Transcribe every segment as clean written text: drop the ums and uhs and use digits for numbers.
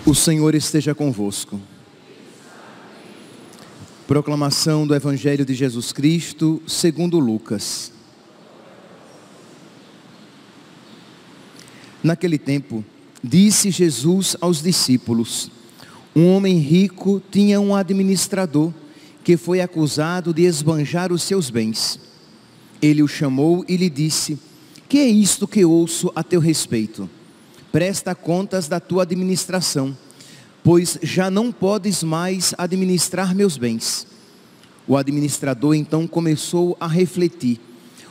O Senhor esteja convosco. Proclamação do Evangelho de Jesus Cristo, segundo Lucas. Naquele tempo, disse Jesus aos discípulos: um homem rico tinha um administrador que foi acusado de esbanjar os seus bens. Ele o chamou e lhe disse: que é isto que ouço a teu respeito? Presta contas da tua administração, pois já não podes mais administrar meus bens. O administrador então começou a refletir: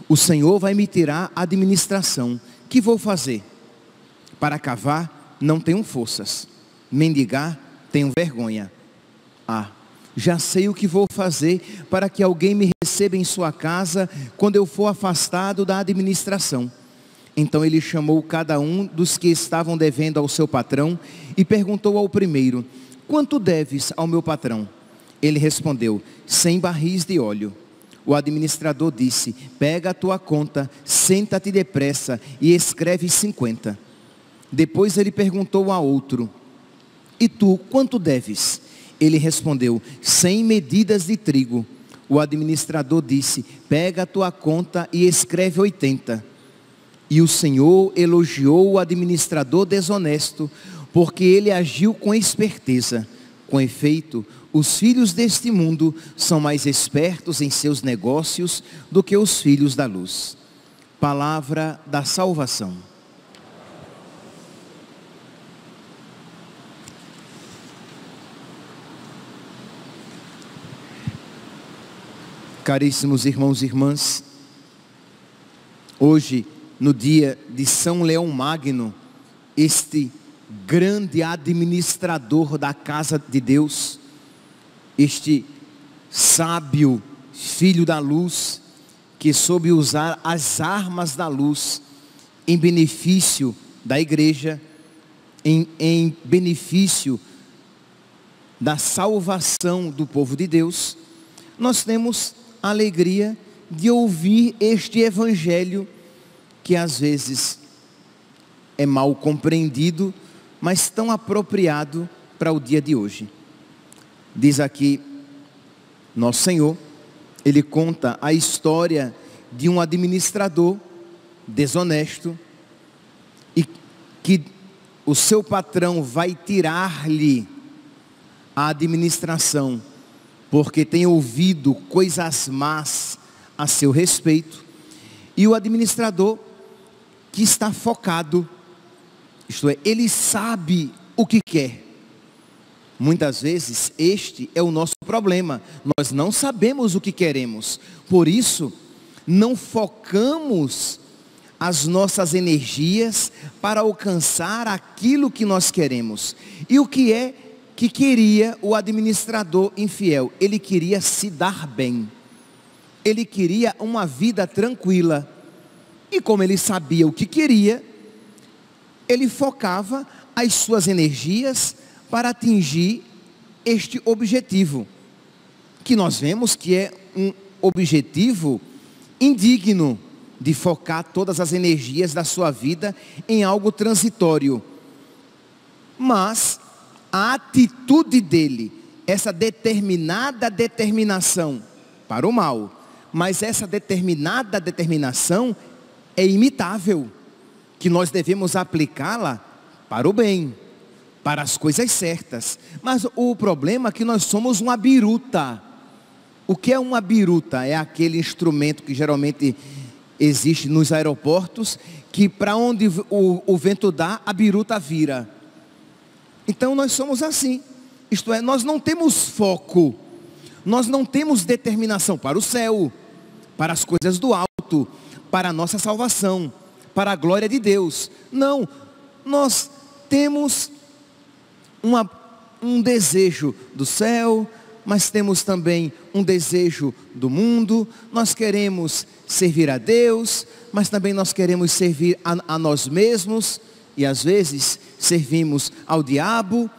o Senhor vai me tirar a administração, que vou fazer? Para cavar, não tenho forças. Mendigar, tenho vergonha. Já sei o que vou fazer para que alguém me receba em sua casa quando eu for afastado da administração. Então ele chamou cada um dos que estavam devendo ao seu patrão e perguntou ao primeiro: quanto deves ao meu patrão? Ele respondeu: 100 barris de óleo. O administrador disse: pega a tua conta, senta-te depressa e escreve 50. Depois ele perguntou a outro: e tu, quanto deves? Ele respondeu: 100 medidas de trigo. O administrador disse: pega a tua conta e escreve 80. E o Senhor elogiou o administrador desonesto, porque ele agiu com esperteza. Com efeito, os filhos deste mundo são mais espertos em seus negócios do que os filhos da luz. Palavra da salvação. Caríssimos irmãos e irmãs, hoje, no dia de São Leão Magno, este grande administrador da casa de Deus, este sábio filho da luz, que soube usar as armas da luz em benefício da igreja, em benefício da salvação do povo de Deus, nós temos a alegria de ouvir este evangelho que às vezes é mal compreendido, mas tão apropriado para o dia de hoje. Diz aqui nosso Senhor, ele conta a história de um administrador desonesto e que o seu patrão vai tirar-lhe a administração, porque tem ouvido coisas más a seu respeito, e o administrador que está focado, isto é, ele sabe o que quer. Muitas vezes este é o nosso problema, nós não sabemos o que queremos, por isso não focamos as nossas energias para alcançar aquilo que nós queremos. E o que é que queria o administrador infiel? Ele queria se dar bem, ele queria uma vida tranquila, e como ele sabia o que queria, ele focava as suas energias para atingir este objetivo, que nós vemos que é um objetivo indigno, de focar todas as energias da sua vida em algo transitório. Mas a atitude dele, essa determinada determinação para o mal, mas essa determinada determinação é imitável, que nós devemos aplicá-la para o bem, para as coisas certas. Mas o problema é que nós somos uma biruta. O que é uma biruta? É aquele instrumento que geralmente existe nos aeroportos, que para onde o vento dá, a biruta vira. Então nós somos assim, isto é, nós não temos foco, nós não temos determinação para o céu, para as coisas do alto, para a nossa salvação, para a glória de Deus. Não, nós temos um desejo do céu, mas temos também um desejo do mundo. Nós queremos servir a Deus, mas também nós queremos servir a nós mesmos, e às vezes servimos ao diabo.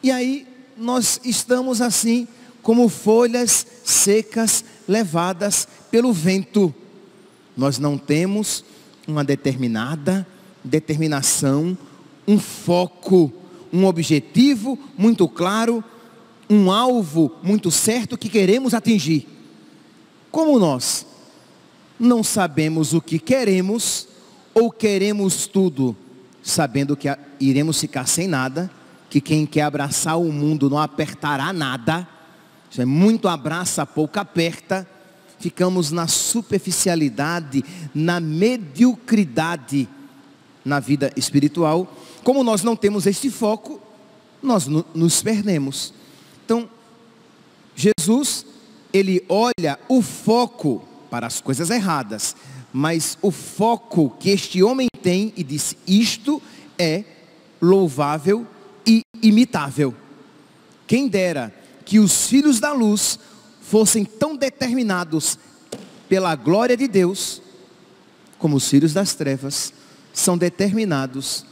E aí nós estamos assim, como folhas secas levadas pelo vento. Nós não temos uma determinação, um foco, um objetivo muito claro, um alvo muito certo que queremos atingir. Como nós não sabemos o que queremos, ou queremos tudo, sabendo que iremos ficar sem nada, que quem quer abraçar o mundo não apertará nada, isso é muito abraça, pouco aperta, ficamos na superficialidade, na mediocridade na vida espiritual. Como nós não temos este foco, nós nos perdemos. Então, Jesus, ele olha o foco para as coisas erradas, mas o foco que este homem tem, e disse: isto é louvável e imitável. Quem dera que os filhos da luz fossem tão determinados pela glória de Deus, como os filhos das trevas são determinados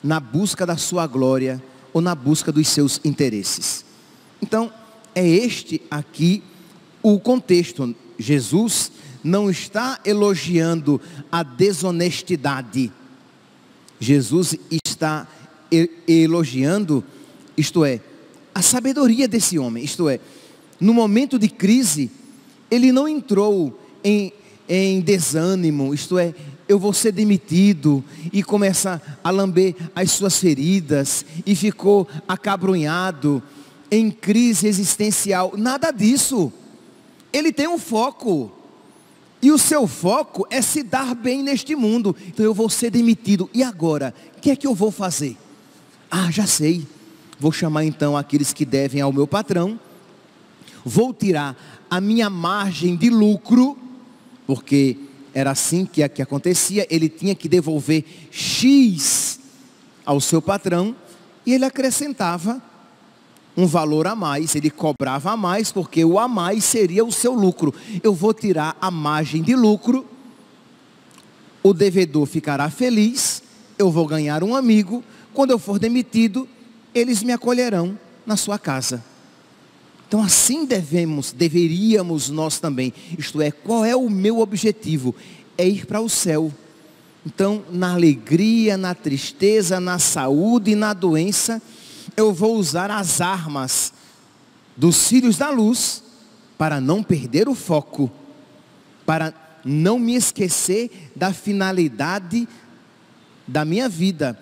na busca da sua glória, ou na busca dos seus interesses. Então, é este aqui o contexto. Jesus não está elogiando a desonestidade. Jesus está elogiando, isto é, a sabedoria desse homem. Isto é, no momento de crise, ele não entrou em desânimo, isto é, eu vou ser demitido, e começa a lamber as suas feridas, e ficou acabrunhado, em crise existencial. Nada disso. Ele tem um foco, e o seu foco é se dar bem neste mundo. Então, eu vou ser demitido, e agora? O que é que eu vou fazer? Ah, já sei, vou chamar então aqueles que devem ao meu patrão, vou tirar a minha margem de lucro, porque era assim que acontecia, ele tinha que devolver X ao seu patrão, e ele acrescentava um valor a mais, ele cobrava a mais, porque o a mais seria o seu lucro. Eu vou tirar a margem de lucro, o devedor ficará feliz, eu vou ganhar um amigo, quando eu for demitido, eles me acolherão na sua casa. Então assim deveríamos nós também, isto é, qual é o meu objetivo? É ir para o céu. Então, na alegria, na tristeza, na saúde e na doença, eu vou usar as armas dos filhos da luz, para não perder o foco, para não me esquecer da finalidade da minha vida,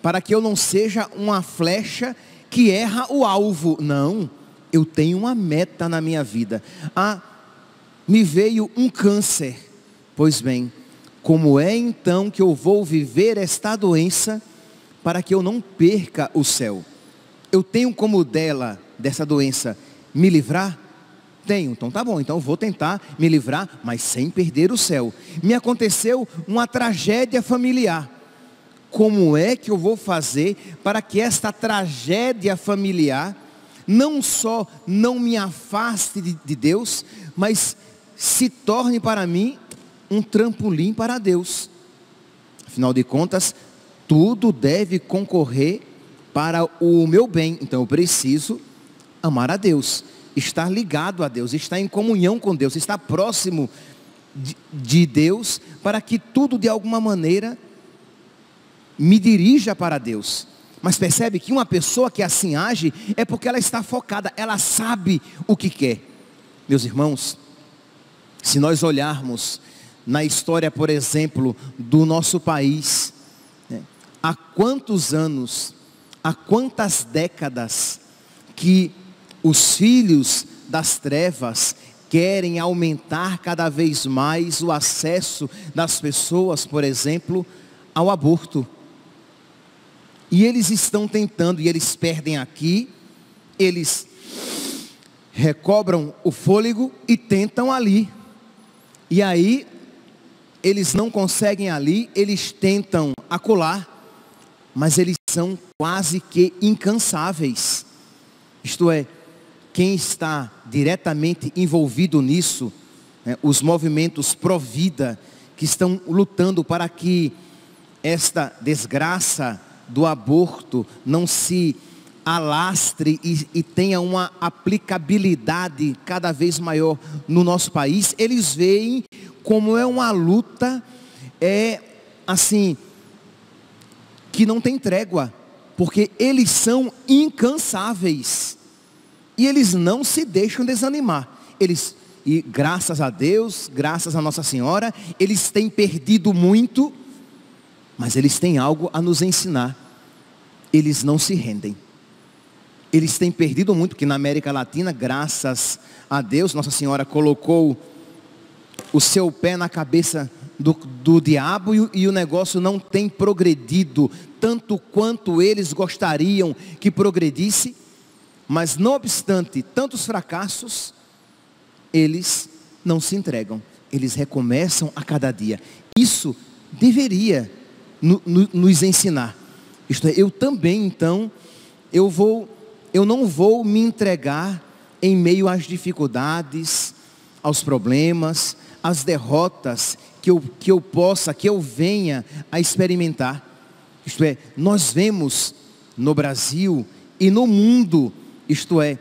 para que eu não seja uma flecha que erra o alvo. Não, eu tenho uma meta na minha vida. Ah, me veio um câncer. Pois bem, como é então que eu vou viver esta doença, para que eu não perca o céu? Eu tenho como dessa doença, me livrar? Tenho, então tá bom, então eu vou tentar me livrar, mas sem perder o céu. Me aconteceu uma tragédia familiar. Como é que eu vou fazer para que esta tragédia familiar não só não me afaste de Deus, mas se torne para mim um trampolim para Deus? Afinal de contas, tudo deve concorrer para o meu bem. Então eu preciso amar a Deus, estar ligado a Deus, estar em comunhão com Deus, estar próximo de Deus, para que tudo de alguma maneira me dirija para Deus. Mas percebe que uma pessoa que assim age, é porque ela está focada, ela sabe o que quer. Meus irmãos, se nós olharmos na história, por exemplo, do nosso país, há quantos anos, há quantas décadas que os filhos das trevas querem aumentar cada vez mais o acesso das pessoas, por exemplo, ao aborto. E eles estão tentando, e eles perdem aqui, eles recobram o fôlego e tentam ali. E aí, eles não conseguem ali, eles tentam acolá, mas eles são quase que incansáveis. Isto é, quem está diretamente envolvido nisso, né, os movimentos pró-vida, que estão lutando para que esta desgraça do aborto não se alastre e tenha uma aplicabilidade cada vez maior no nosso país. Eles veem como é uma luta, assim, que não tem trégua, porque eles são incansáveis, e eles não se deixam desanimar. E graças a Deus, graças a Nossa Senhora, eles têm perdido muito, mas eles têm algo a nos ensinar. Eles não se rendem. Eles têm perdido muito, porque na América Latina, graças a Deus, Nossa Senhora colocou o seu pé na cabeça do diabo, e o negócio não tem progredido tanto quanto eles gostariam que progredisse. Mas não obstante tantos fracassos, eles não se entregam, eles recomeçam a cada dia. Isso deveria nos ensinar. Isto é, eu também, então, eu não vou me entregar em meio às dificuldades, aos problemas, às derrotas que eu venha a experimentar. Isto é, nós vemos no Brasil e no mundo, isto é,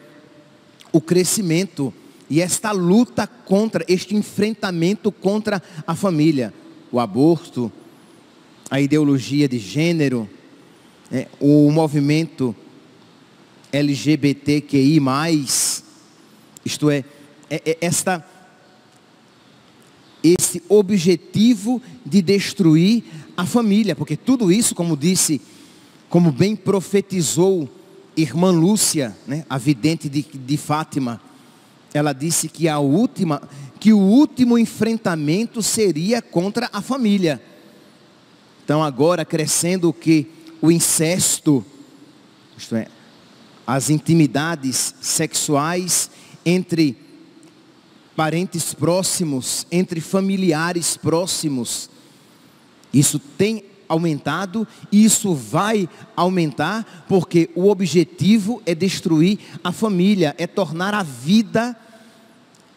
o crescimento e esta luta contra, este enfrentamento contra a família, o aborto, a ideologia de gênero, o movimento LGBTQI+, isto é, esse objetivo de destruir a família, porque tudo isso, como disse, como bem profetizou irmã Lúcia, né, a vidente de Fátima, ela disse que o último enfrentamento seria contra a família. Então agora crescendo o incesto, isto é, as intimidades sexuais entre parentes próximos, entre familiares próximos, isso tem aumentado, e isso vai aumentar, porque o objetivo é destruir a família, é tornar a vida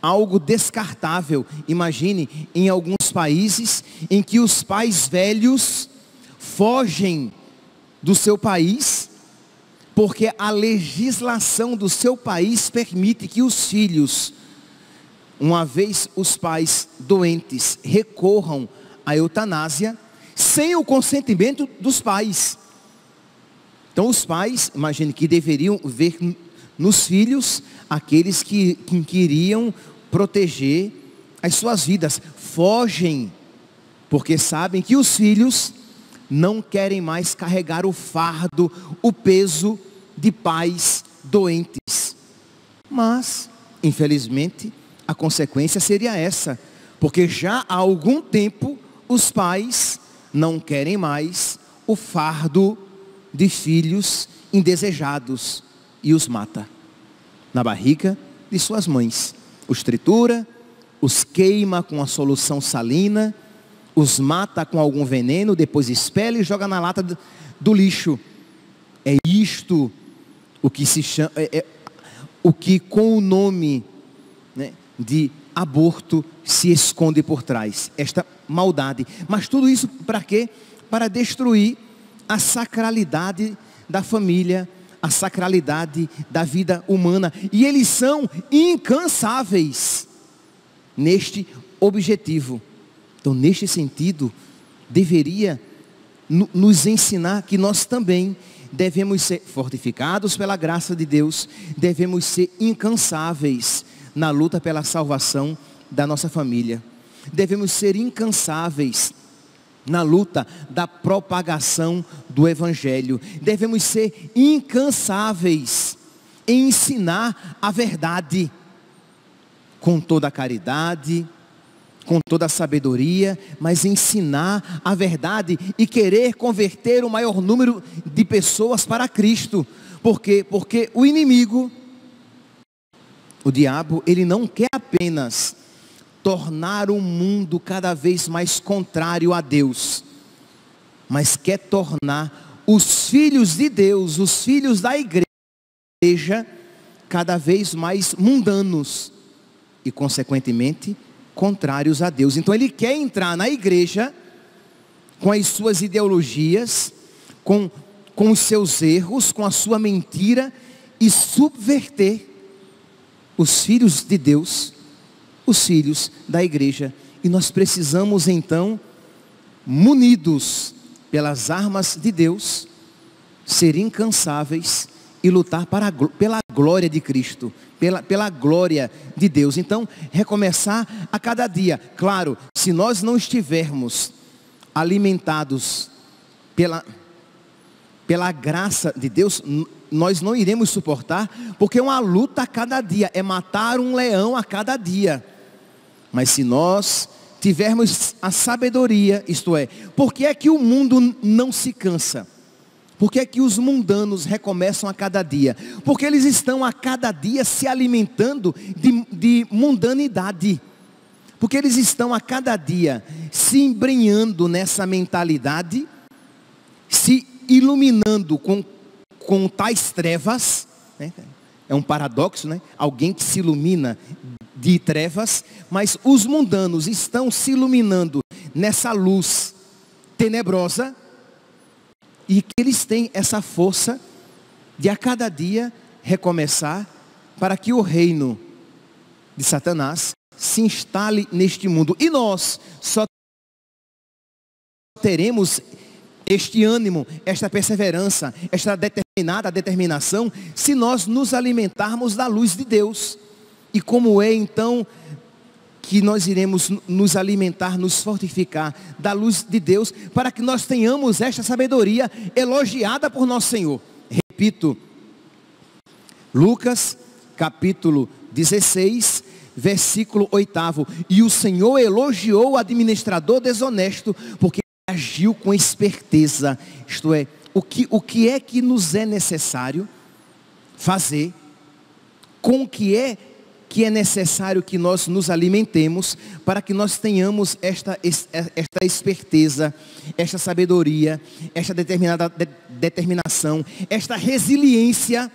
algo descartável. Imagine em alguns países em que os pais velhos fogem do seu país, porque a legislação do seu país permite que os filhos, uma vez os pais doentes, recorram à eutanásia, sem o consentimento dos pais. Então os pais, imagine que deveriam ver nos filhos aqueles que queriam proteger as suas vidas, fogem, porque sabem que os filhos não querem mais carregar o fardo, o peso de pais doentes. Mas, infelizmente, a consequência seria essa, porque já há algum tempo os pais não querem mais o fardo de filhos indesejados e os mata na barriga de suas mães. Os tritura, os queima com a solução salina, os mata com algum veneno, depois espelha e joga na lata do lixo. É isto o que se chama, o que com o nome, né, de aborto se esconde por trás, esta maldade. Mas tudo isso para quê? Para destruir a sacralidade da família, a sacralidade da vida humana. E eles são incansáveis neste objetivo. Então, neste sentido, deveria nos ensinar que nós também devemos ser fortificados pela graça de Deus, devemos ser incansáveis na luta pela salvação da nossa família. Devemos ser incansáveis na luta da propagação do Evangelho. Devemos ser incansáveis em ensinar a verdade, com toda a caridade, com toda a sabedoria, mas ensinar a verdade e querer converter o maior número de pessoas para Cristo. Por quê? Porque o inimigo, o diabo, ele não quer apenas tornar o mundo cada vez mais contrário a Deus, mas quer tornar os filhos de Deus, os filhos da igreja, cada vez mais mundanos e, consequentemente, contrários a Deus. Então ele quer entrar na igreja com as suas ideologias, com os seus erros, com a sua mentira, e subverter os filhos de Deus, os filhos da igreja. E nós precisamos então, munidos pelas armas de Deus, ser incansáveis e lutar pela glória de Cristo, pela glória de Deus. Então, recomeçar a cada dia. Claro, se nós não estivermos alimentados pela graça de Deus, nós não iremos suportar, porque é uma luta a cada dia, é matar um leão a cada dia. Mas se nós tivermos a sabedoria, isto é, por que é que o mundo não se cansa? Por que é que os mundanos recomeçam a cada dia? Porque eles estão a cada dia se alimentando de mundanidade. Porque eles estão a cada dia se embrenhando nessa mentalidade, se iluminando com tais trevas, né? É um paradoxo, né? Alguém que se ilumina de trevas, mas os mundanos estão se iluminando nessa luz tenebrosa, e que eles têm essa força de a cada dia recomeçar, para que o reino de Satanás se instale neste mundo. E nós só teremos este ânimo, esta perseverança, esta determinação, se nós nos alimentarmos da luz de Deus. E como é então que nós iremos nos alimentar, nos fortificar da luz de Deus, para que nós tenhamos esta sabedoria elogiada por nosso Senhor? Repito, Lucas capítulo 16, versículo 8: e o Senhor elogiou o administrador desonesto, porque agiu com esperteza. Isto é, o que é que nos é necessário fazer, com o que é necessário que nós nos alimentemos, para que nós tenhamos esta esperteza, esta sabedoria, esta determinação, esta resiliência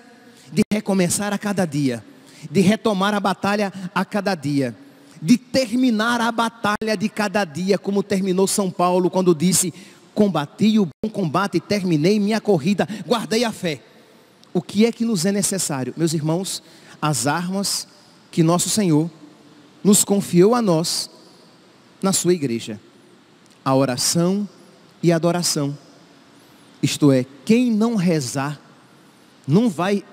de recomeçar a cada dia, de retomar a batalha a cada dia, de terminar a batalha de cada dia, como terminou São Paulo quando disse: combati o bom combate, terminei minha corrida, guardei a fé. O que é que nos é necessário? Meus irmãos, as armas que nosso Senhor nos confiou a nós na sua igreja: a oração e a adoração. Isto é, quem não rezar não vai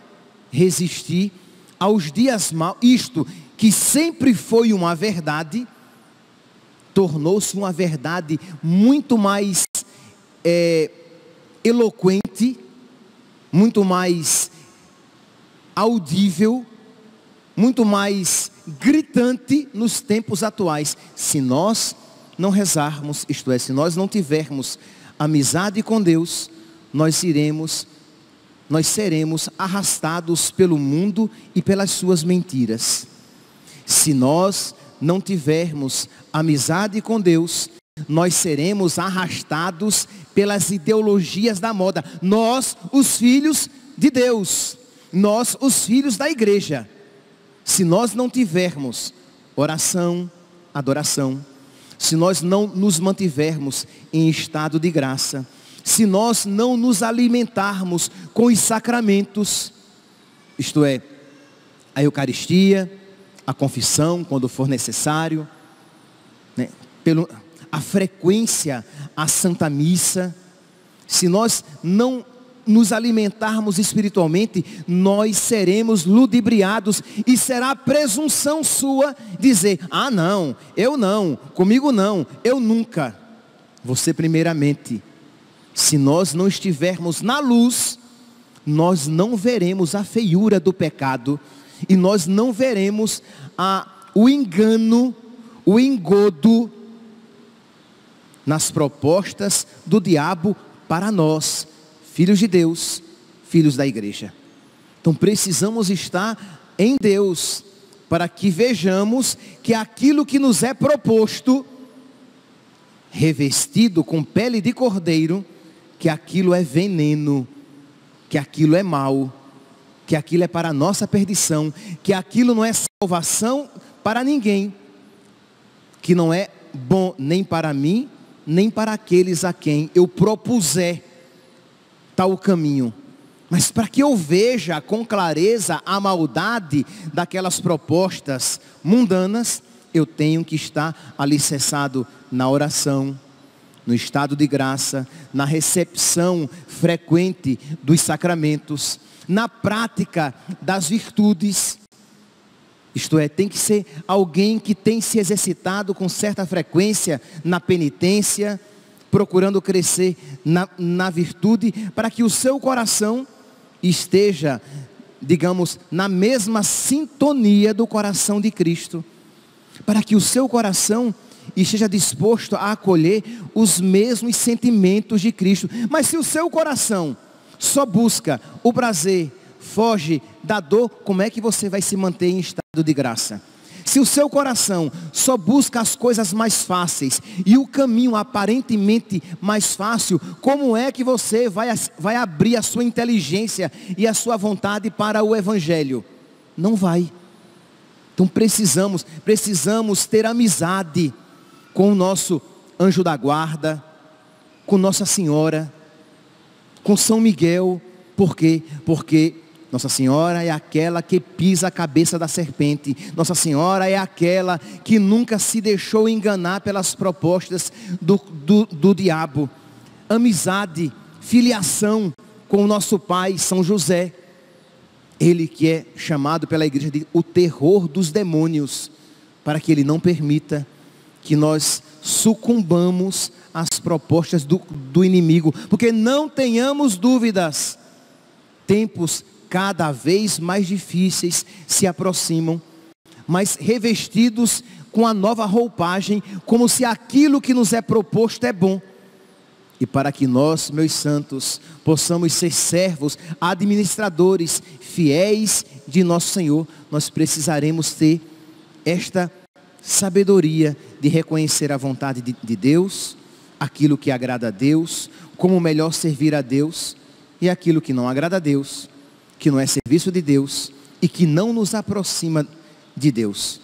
resistir aos dias maus. Isto que sempre foi uma verdade, tornou-se uma verdade muito mais eloquente, muito mais audível, muito mais gritante nos tempos atuais. Se nós não rezarmos, isto é, se nós não tivermos amizade com Deus, nós seremos arrastados pelo mundo e pelas suas mentiras. Se nós não tivermos amizade com Deus, nós seremos arrastados pelas ideologias da moda. Nós, os filhos de Deus, nós, os filhos da igreja, se nós não tivermos oração, adoração, se nós não nos mantivermos em estado de graça, se nós não nos alimentarmos com os sacramentos, isto é, a Eucaristia, a confissão, quando for necessário, né, a frequência à Santa Missa, se nós não nos alimentarmos espiritualmente, nós seremos ludibriados, e será presunção sua dizer: ah não, eu não, comigo não, eu nunca. Você primeiramente, se nós não estivermos na luz, nós não veremos a feiura do pecado, e nós não veremos o engano, o engodo nas propostas do diabo para nós, filhos de Deus, filhos da igreja. Então precisamos estar em Deus, para que vejamos que aquilo que nos é proposto, revestido com pele de cordeiro, que aquilo é veneno, que aquilo é mal, que aquilo é para a nossa perdição, que aquilo não é salvação para ninguém, que não é bom nem para mim, nem para aqueles a quem eu propuser tal caminho. Mas para que eu veja com clareza a maldade daquelas propostas mundanas, eu tenho que estar alicerçado na oração, no estado de graça, na recepção frequente dos sacramentos, na prática das virtudes. Isto é, tem que ser alguém que tem se exercitado com certa frequência na penitência, procurando crescer na virtude, para que o seu coração esteja, digamos, na mesma sintonia do coração de Cristo, para que o seu coração esteja disposto a acolher os mesmos sentimentos de Cristo. Mas se o seu coração só busca o prazer, foge da dor, como é que você vai se manter em estado de graça? Se o seu coração só busca as coisas mais fáceis e o caminho aparentemente mais fácil, como é que você vai abrir a sua inteligência e a sua vontade para o Evangelho? Não vai. Então precisamos ter amizade com o nosso anjo da guarda, com Nossa Senhora, com São Miguel. Por quê? Porque Nossa Senhora é aquela que pisa a cabeça da serpente. Nossa Senhora é aquela que nunca se deixou enganar pelas propostas do diabo. Amizade, filiação com o nosso pai, São José. Ele que é chamado pela igreja de o terror dos demônios, para que ele não permita que nós sucumbamos às propostas do inimigo. Porque não tenhamos dúvidas, tempos cada vez mais difíceis se aproximam, mas revestidos com a nova roupagem, como se aquilo que nos é proposto é bom. E para que nós, meus santos, possamos ser servos, administradores, fiéis de nosso Senhor, nós precisaremos ter esta sabedoria de reconhecer a vontade de Deus, aquilo que agrada a Deus, como melhor servir a Deus, e aquilo que não agrada a Deus, que não é serviço de Deus e que não nos aproxima de Deus.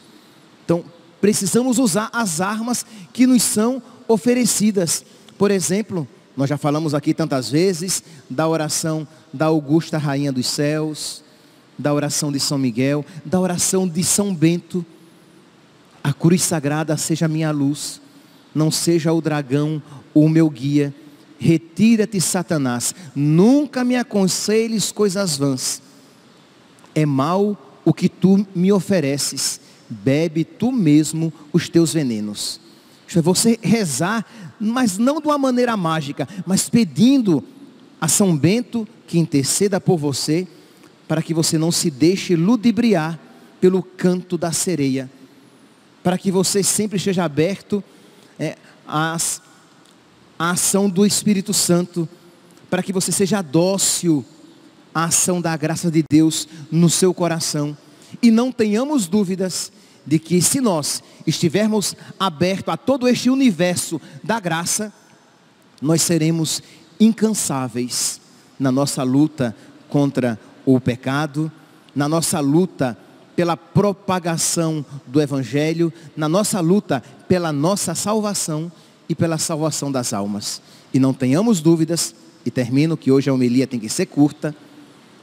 Então, precisamos usar as armas que nos são oferecidas. Por exemplo, nós já falamos aqui tantas vezes da oração da Augusta Rainha dos Céus, da oração de São Miguel, da oração de São Bento. A cruz sagrada seja minha luz, não seja o dragão o meu guia. Retira-te, Satanás, nunca me aconselhes coisas vãs. É mal o que tu me ofereces, bebe tu mesmo os teus venenos. Isto é, você rezar, mas não de uma maneira mágica, mas pedindo a São Bento que interceda por você, para que você não se deixe ludibriar pelo canto da sereia, para que você sempre esteja aberto a ação do Espírito Santo, para que você seja dócil à ação da graça de Deus no seu coração, e não tenhamos dúvidas de que se nós estivermos abertos a todo este universo da graça, nós seremos incansáveis na nossa luta contra o pecado, na nossa luta pela propagação do Evangelho, na nossa luta pela nossa salvação e pela salvação das almas. E não tenhamos dúvidas, e termino que hoje a homilia tem que ser curta,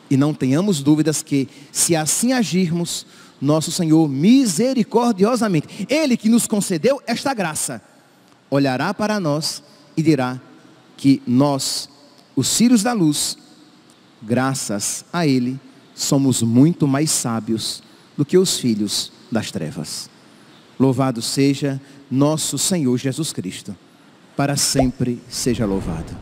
e não tenhamos dúvidas que se assim agirmos, nosso Senhor misericordiosamente, Ele que nos concedeu esta graça, olhará para nós e dirá que nós, os filhos da luz, graças a Ele, somos muito mais sábios do que os filhos das trevas. Louvado seja nosso Senhor Jesus Cristo, para sempre seja louvado.